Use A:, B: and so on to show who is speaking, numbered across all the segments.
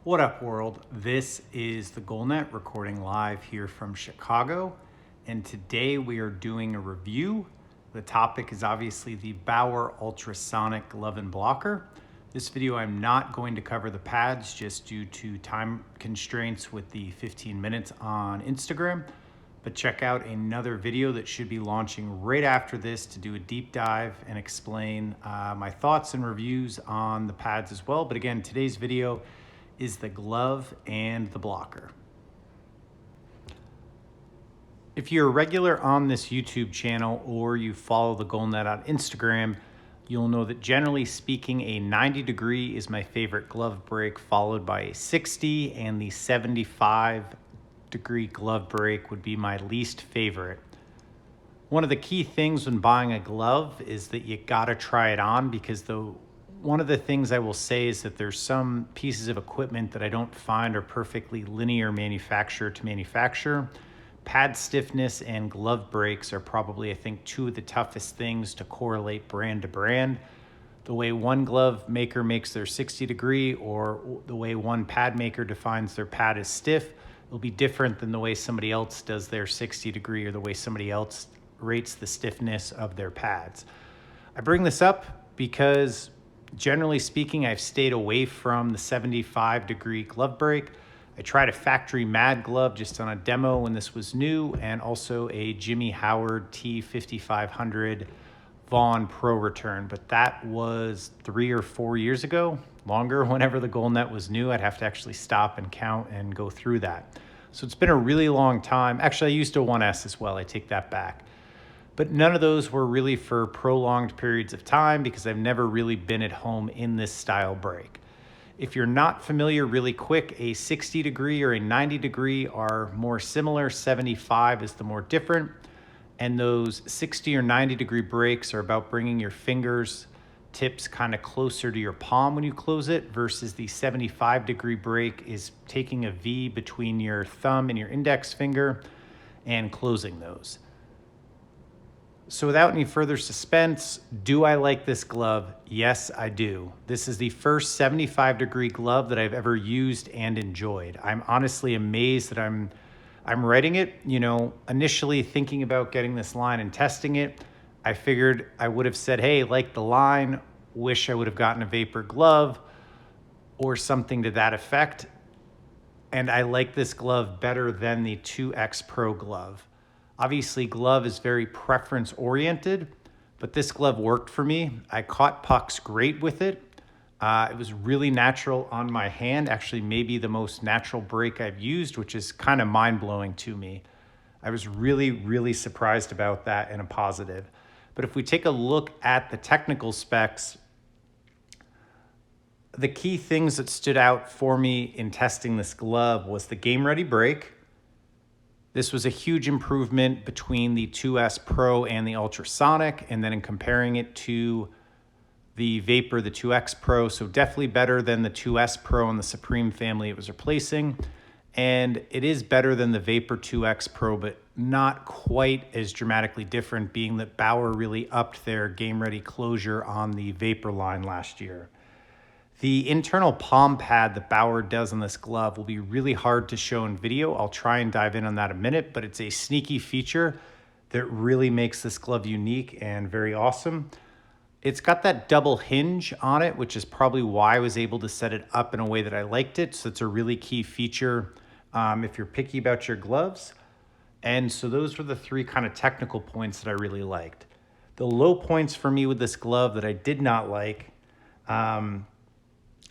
A: What up, world? This is the GoalNet recording live here from Chicago, and today we are doing a review. The topic is obviously the Bauer Ultrasonic Glove and Blocker. This video I'm not going to cover the pads just due to time constraints with the 15 minutes on Instagram, but check out another video that should be launching right after this to do a deep dive and explain my thoughts and reviews on the pads as well. But again, today's video is the glove and the blocker. If you're a regular on this YouTube channel or you follow the GoalNet on Instagram, you'll know that generally speaking, a 90 degree is my favorite glove break, followed by a 60, and the 75 degree glove break would be my least favorite. One of the key things when buying a glove is that you gotta try it on, because one of the things I will say is that there's some pieces of equipment that I don't find are perfectly linear manufacturer to manufacturer. Pad stiffness and glove breaks are probably, I think, two of the toughest things to correlate brand to brand. The way one glove maker makes their 60 degree or the way one pad maker defines their pad as stiff will be different than the way somebody else does their 60 degree or the way somebody else rates the stiffness of their pads. I bring this up because generally speaking, I've stayed away from the 75 degree glove break. I tried a factory Mad glove just on a demo when this was new, and also a Jimmy Howard T5500 Vaughn Pro return, but that was 3 or 4 years ago, longer. Whenever the GoalNet was new, I'd have to actually stop and count and go through that. So it's been a really long time. Actually, I used a 1S as well, I take that back. But none of those were really for prolonged periods of time because I've never really been at home in this style break. If you're not familiar, really quick, a 60 degree or a 90 degree are more similar. 75 is the more different. And those 60 or 90 degree breaks are about bringing your fingers tips kind of closer to your palm when you close it, versus the 75 degree break is taking a V between your thumb and your index finger and closing those. So without any further suspense, do I like this glove? Yes, I do. This is the first 75 degree glove that I've ever used and enjoyed. I'm honestly amazed that I'm writing it. You know, initially thinking about getting this line and testing it, I figured I would have said, hey, like the line, wish I would have gotten a vapor glove or something to that effect. And I like this glove better than the 2X Pro glove. Obviously, glove is very preference oriented, but this glove worked for me. I caught pucks great with it. It was really natural on my hand, actually maybe the most natural break I've used, which is kind of mind-blowing to me. I was really, really surprised about that in a positive. But if we take a look at the technical specs, the key things that stood out for me in testing this glove was the game-ready break. This was a huge improvement between the 2S Pro and the Ultrasonic, and then in comparing it to the Vapor, the 2X Pro, so definitely better than the 2S Pro and the Supreme family it was replacing. And it is better than the Vapor 2X Pro, but not quite as dramatically different, being that Bauer really upped their game-ready closure on the Vapor line last year. The internal palm pad that Bauer does on this glove will be really hard to show in video. I'll try and dive in on that in a minute, but it's a sneaky feature that really makes this glove unique and very awesome. It's got that double hinge on it, which is probably why I was able to set it up in a way that I liked it. So it's a really key feature if you're picky about your gloves. And so those were the three kind of technical points that I really liked. The low points for me with this glove that I did not like,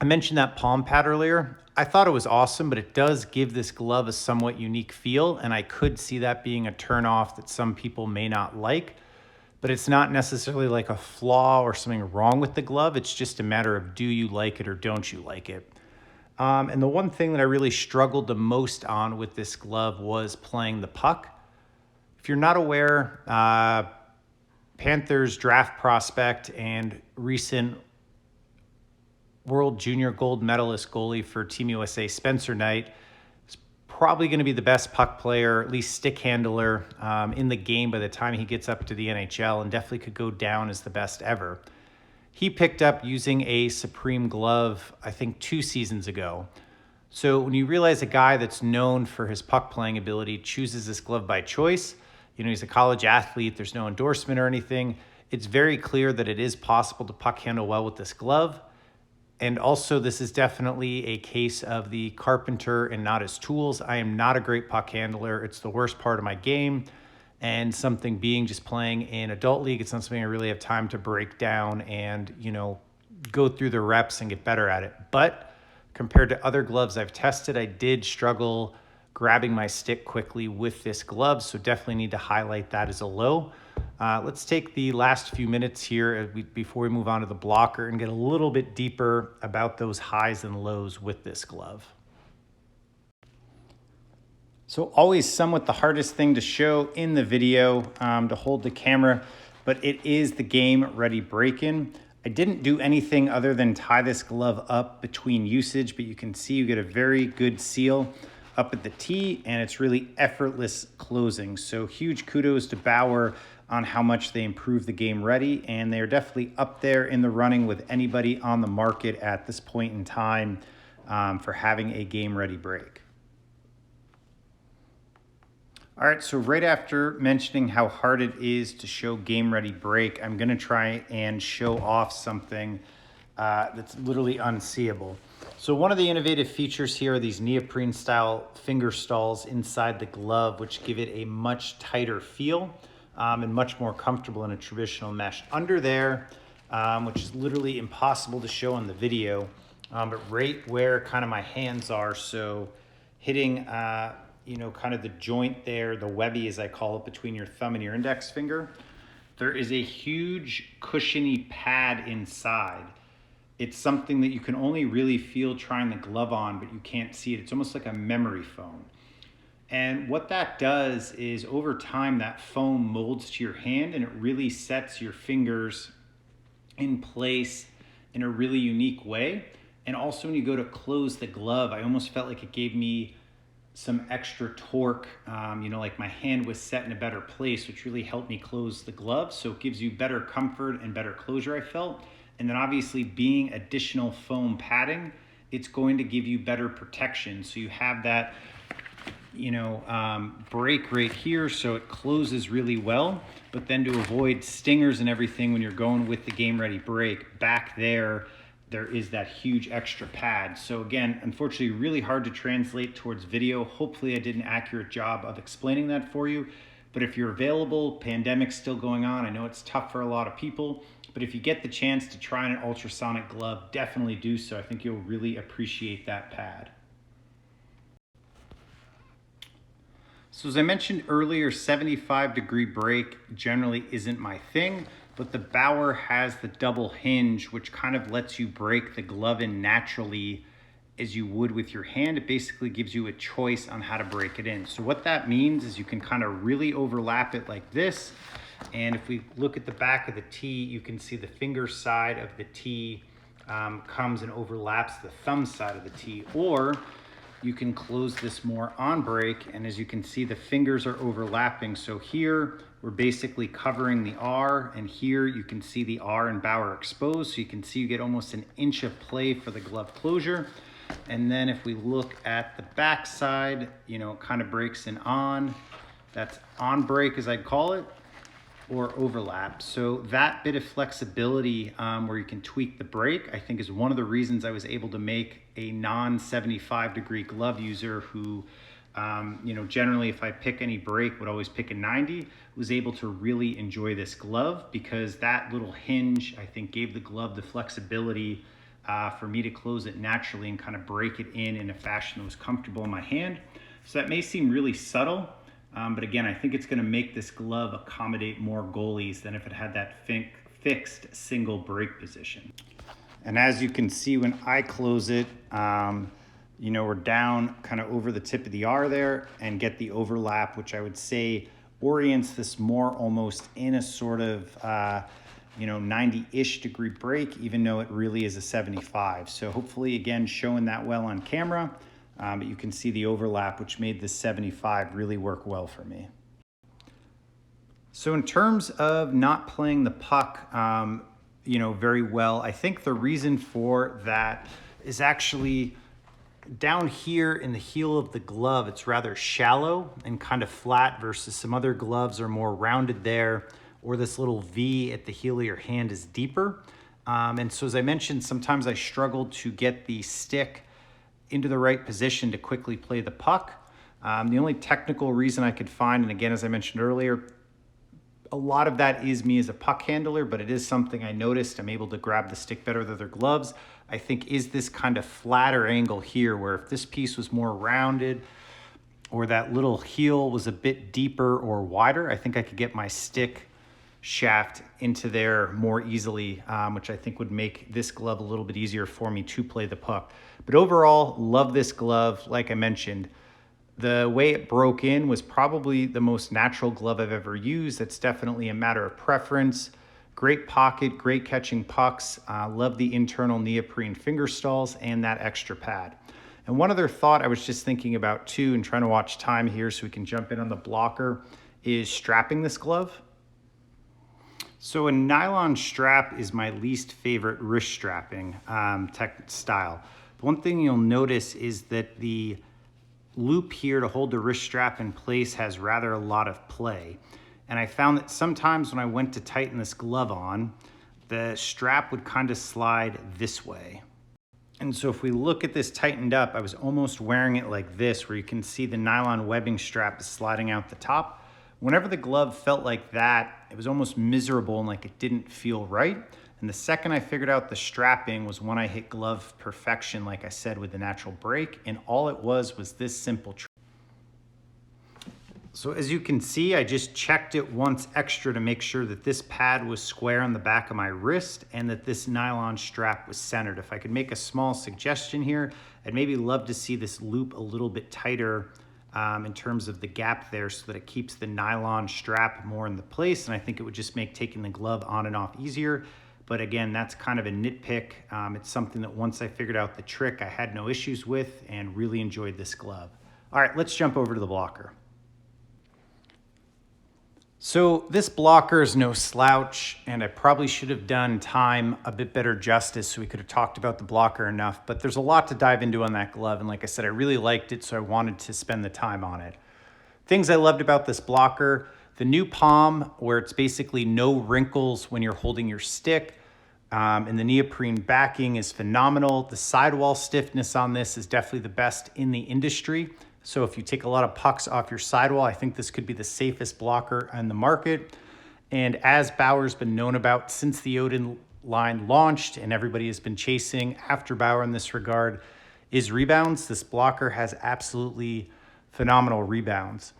A: I mentioned that palm pad earlier. I thought it was awesome, but it does give this glove a somewhat unique feel, and I could see that being a turnoff that some people may not like, but it's not necessarily like a flaw or something wrong with the glove. It's just a matter of, do you like it or don't you like it? And the one thing that I really struggled the most on with this glove was playing the puck. If you're not aware, Panthers draft prospect and recent World Junior Gold medalist goalie for Team USA, Spencer Knight, is probably going to be the best puck player, at least stick handler in the game by the time he gets up to the NHL, and definitely could go down as the best ever. He picked up using a Supreme glove, I think 2 seasons ago. So when you realize a guy that's known for his puck playing ability chooses this glove by choice, he's a college athlete, there's no endorsement or anything, it's very clear that it is possible to puck handle well with this glove. And also, this is definitely a case of the carpenter and not his tools. I am not a great puck handler. It's the worst part of my game. And something being just playing in adult league, it's not something I really have time to break down and, go through the reps and get better at it. But compared to other gloves I've tested, I did struggle grabbing my stick quickly with this glove. So definitely need to highlight that as a low. Let's take the last few minutes here before we move on to the blocker and get a little bit deeper about those highs and lows with this glove. So always somewhat the hardest thing to show in the video to hold the camera, but it is the game ready break-in. I didn't do anything other than tie this glove up between usage, but you can see you get a very good seal up at the tee, and it's really effortless closing. So huge kudos to Bauer on how much they improved the game ready, and they are definitely up there in the running with anybody on the market at this point in time for having a game ready break. All right, so right after mentioning how hard it is to show game ready break, I'm gonna try and show off something that's literally unseeable. So one of the innovative features here are these neoprene style finger stalls inside the glove, which give it a much tighter feel and much more comfortable in a traditional mesh. Under there, which is literally impossible to show on the video, but right where kind of my hands are, so hitting kind of the joint there, the webby as I call it, between your thumb and your index finger, there is a huge cushiony pad inside. It's something that you can only really feel trying the glove on, but you can't see it. It's almost like a memory foam. And what that does is over time, that foam molds to your hand and it really sets your fingers in place in a really unique way. And also when you go to close the glove, I almost felt like it gave me some extra torque, like my hand was set in a better place, which really helped me close the glove. So it gives you better comfort and better closure, I felt. And then obviously being additional foam padding, it's going to give you better protection. So you have that, break right here, so it closes really well. But then to avoid stingers and everything when you're going with the game ready break, back there is that huge extra pad. So again, unfortunately, really hard to translate towards video. Hopefully I did an accurate job of explaining that for you. But if you're available, pandemic's still going on. I know it's tough for a lot of people, but if you get the chance to try an ultrasonic glove, definitely do so. I think you'll really appreciate that pad. So as I mentioned earlier, 75-degree break generally isn't my thing, but the Bauer has the double hinge, which kind of lets you break the glove in naturally as you would with your hand. It basically gives you a choice on how to break it in. So what that means is you can kind of really overlap it like this. And if we look at the back of the tee, you can see the finger side of the tee comes and overlaps the thumb side of the tee. Or you can close this more on break, and as you can see, the fingers are overlapping. So here we're basically covering the R, and here you can see the R and Bauer exposed. So you can see you get almost an inch of play for the glove closure. And then if we look at the back side, it kind of breaks in on. That's on break, as I'd call it, or overlap. So that bit of flexibility where you can tweak the break, I think is one of the reasons I was able to make a non-75-degree glove user who, generally if I pick any break, would always pick a 90, was able to really enjoy this glove because that little hinge, I think, gave the glove the flexibility for me to close it naturally and kind of break it in a fashion that was comfortable in my hand. So that may seem really subtle, but again, I think it's going to make this glove accommodate more goalies than if it had that fixed single break position. And as you can see, when I close it, we're down kind of over the tip of the R there and get the overlap, which I would say orients this more almost in a sort of 90-ish degree break, even though it really is a 75. So hopefully, again, showing that well on camera, but you can see the overlap, which made this 75 really work well for me. So in terms of not playing the puck, very well, I think the reason for that is actually Down here in the heel of the glove, it's rather shallow and kind of flat versus some other gloves are more rounded there, or this little V at the heel of your hand is deeper. And so as I mentioned, sometimes I struggle to get the stick into the right position to quickly play the puck. The only technical reason I could find, and again, as I mentioned earlier, a lot of that is me as a puck handler, but it is something I noticed. I'm able to grab the stick better with other gloves. I think is this kind of flatter angle here, where if this piece was more rounded or that little heel was a bit deeper or wider, I think I could get my stick shaft into there more easily, which I think would make this glove a little bit easier for me to play the puck. But overall, love this glove. Like I mentioned, the way it broke in was probably the most natural glove I've ever used. It's definitely a matter of preference. Great pocket, great catching pucks. Love the internal neoprene finger stalls and that extra pad. And one other thought I was just thinking about too, and trying to watch time here so we can jump in on the blocker, is strapping this glove. So a nylon strap is my least favorite wrist strapping style. The one thing you'll notice is that the loop here to hold the wrist strap in place has rather a lot of play. And I found that sometimes when I went to tighten this glove on, the strap would kind of slide this way. And so if we look at this tightened up, I was almost wearing it like this, where you can see the nylon webbing strap is sliding out the top. Whenever the glove felt like that, it was almost miserable and like it didn't feel right. And the second I figured out the strapping was when I hit glove perfection, like I said, with the natural break. And all it was this simple trick. So as you can see, I just checked it once extra to make sure that this pad was square on the back of my wrist and that this nylon strap was centered. If I could make a small suggestion here, I'd maybe love to see this loop a little bit tighter in terms of the gap there, so that it keeps the nylon strap more in the place. And I think it would just make taking the glove on and off easier. But again, that's kind of a nitpick. It's something that once I figured out the trick, I had no issues with and really enjoyed this glove. All right, let's jump over to the blocker. So this blocker is no slouch, and I probably should have done time a bit better justice so we could have talked about the blocker enough, but there's a lot to dive into on that glove. And like I said, I really liked it, so I wanted to spend the time on it. Things I loved about this blocker: the new palm, where it's basically no wrinkles when you're holding your stick. And the neoprene backing is phenomenal. The sidewall stiffness on this is definitely the best in the industry. So if you take a lot of pucks off your sidewall, I think this could be the safest blocker on the market. And as Bauer's been known about since the Odin line launched, and everybody has been chasing after Bauer in this regard, is rebounds. This blocker has absolutely phenomenal rebounds.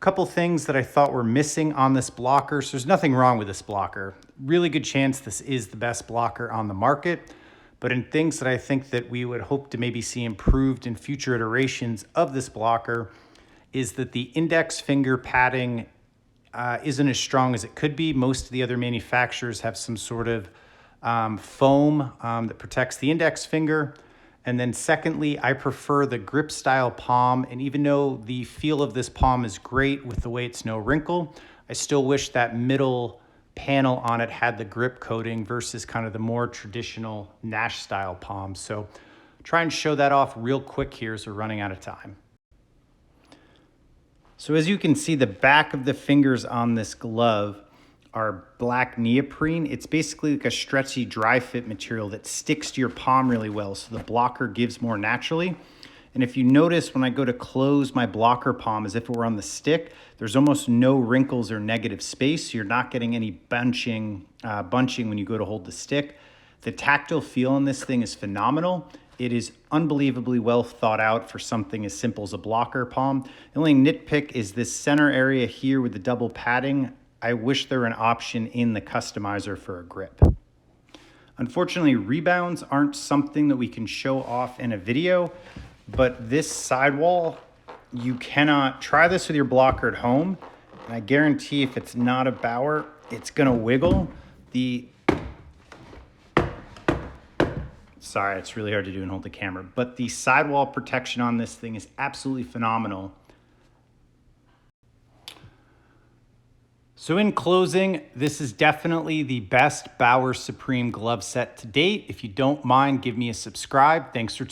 A: Couple things that I thought were missing on this blocker. So there's nothing wrong with this blocker. Really good chance this is the best blocker on the market. But in things that I think that we would hope to maybe see improved in future iterations of this blocker, is that the index finger padding isn't as strong as it could be. Most of the other manufacturers have some sort of foam that protects the index finger. And then secondly, I prefer the grip style palm. And even though the feel of this palm is great with the way it's no wrinkle, I still wish that middle panel on it had the grip coating versus kind of the more traditional Nash style palm. So try and show that off real quick here as we're running out of time. So as you can see, the back of the fingers on this glove are black neoprene. It's basically like a stretchy dry fit material that sticks to your palm really well, so the blocker gives more naturally. And if you notice, when I go to close my blocker palm as if it were on the stick, there's almost no wrinkles or negative space. So you're not getting any bunching when you go to hold the stick. The tactile feel on this thing is phenomenal. It is unbelievably well thought out for something as simple as a blocker palm. The only nitpick is this center area here with the double padding. I wish there were an option in the customizer for a grip. Unfortunately, rebounds aren't something that we can show off in a video, but this sidewall, you cannot try this with your blocker at home. And I guarantee if it's not a Bauer, it's gonna wiggle. Sorry, it's really hard to do and hold the camera, but the sidewall protection on this thing is absolutely phenomenal. So in closing, this is definitely the best Bauer Supreme glove set to date. If you don't mind, give me a subscribe. Thanks for